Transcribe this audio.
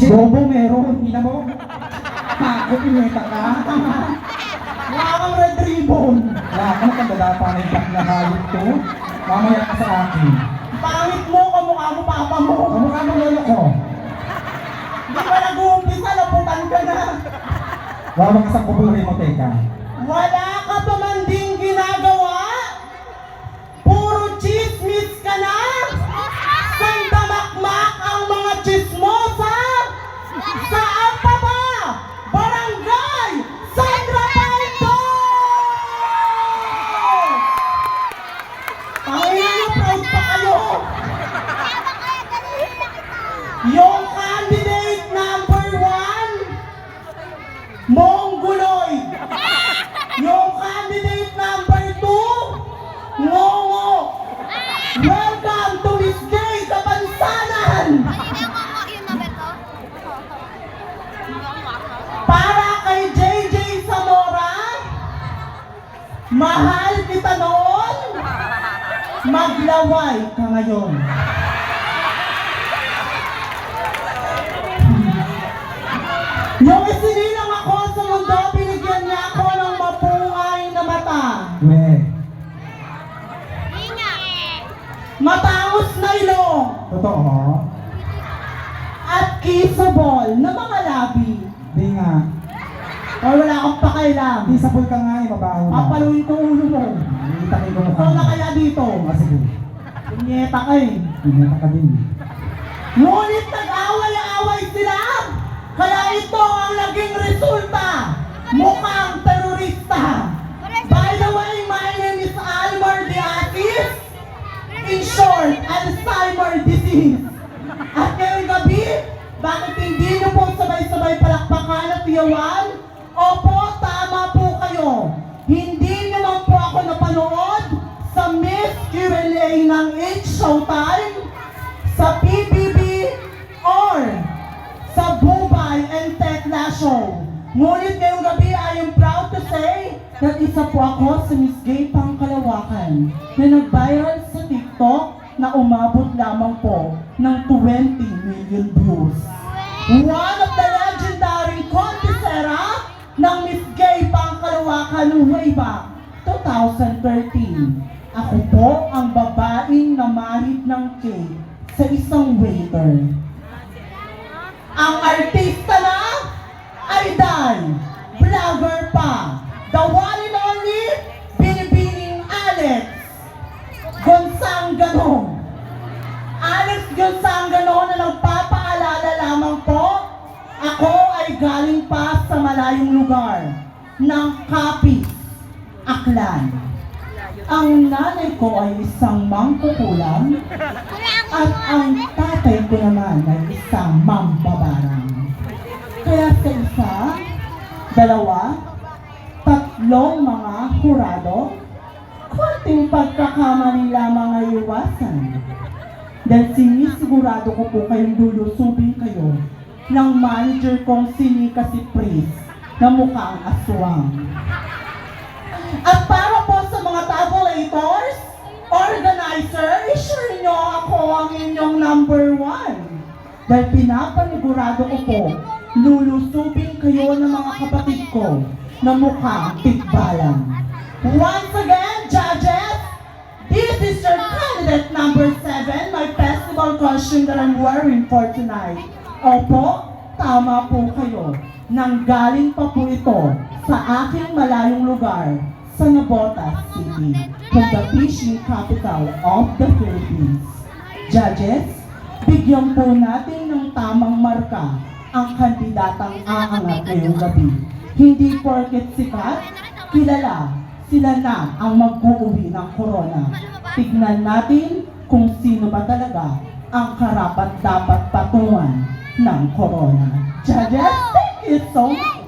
Bobo meron. Ina mo. Ako, pinita ka. Wala kang red ribbon. Wala ka na kagadapan ng black na hayop to. Mamaya ka sa akin. Pangit mo, kamukha mo, papa mo. Kamukha mo, lolo ko. Di ba nag-uumpisa, naputan ka na. Wala ka sa kubuhin mo, teka. Wala ka pa man din ginagawa? Puro chismis ka na? Sandamakmak ang mga chismosa? Saan pa ba? Barangay Sandra Paldo! Panginoon, proud pa kayo! Yung candidate number 1, Mongoloid. Yung candidate number 2, Ngongo. Welcome to Miss Gay Kapansanan! Para kay JJ Zamora, mahal kita noon, maglaway ka ngayon. Yung isinilang ako sa mundo, binigyan niya ako ng mapungay na mata. Matangos na ilong. Totoo? At kissable na mga labi. Di nga. O wala akong pakailam. Kissable ka nga, mabaho na. Papaluin ko ulo mo. Itakay ko mukha. Ikaw na kaya dito. Sige. Punyeta ka eh. Punyeta ka din. Ngunit nag-away-away sila. Kaya ito ang naging resulta. Mukhang terorista. By the way, my name is Almar Diatis. In short, Alzheimer disease. At ngayong gabi, bakit hindi nyo po sabay-sabay palakpakan at iyawan? Opo, tama po kayo. Hindi naman po ako napanood sa Miss Q&A ng H Showtime, sa PBB, or sa Bubay and Tekla Show. Ngunit ngayong gabi, I am proud to say that isa po ako sa Miss Gay Pangkalawakan na nag-viral sa TikTok na umabot lamang po ng 20 million views. One of the legendary contestera ng Miss Gay Pangkalawakan way back 2013. Ako po ang babaeng namarit ng cake sa isang waiter. Ang artista na ay dahil vlogger pa, the one and only Binibining Alex Gonzangano. Alex Gonzangano na nagpapaalala lamang po, ako ay galing pa sa malayong lugar ng Capiz, Aklan. Ang nanay ko ay isang mangkukulam at ang tatay ko naman ay isang mambabarang. Kaya sa isa, dalawa, tatlong mga hurado, konting pagkakamali lamang ay iwasan. Dahil sinisigurado ko po kayong lulusubin kayo ng manager kong sinika si Pris na mukhang aswang. At para po sa mga tabulators, organizer, i-sure nyo ako ang inyong number 1. Dahil pinapanigurado ko po, lulusubin kayo ng mga kapatid ko na mukhang tigbalang. Once again, judges, this is your candidate number 7, my festival costume that I'm wearing for tonight. Opo, tama po kayo. Nanggaling pa po ito sa aking malayong lugar sa Navotas City, from the fishing capital of the Philippines. Judges, bigyan po natin ng tamang marka ang kandidatang aangat ngayong gabi. Hindi porket sikat, kilala, sila na ang mag-uuwi ng corona. Tignan natin kung sino ba talaga ang karapat-dapat patungan ng corona. Judges, thank you so much.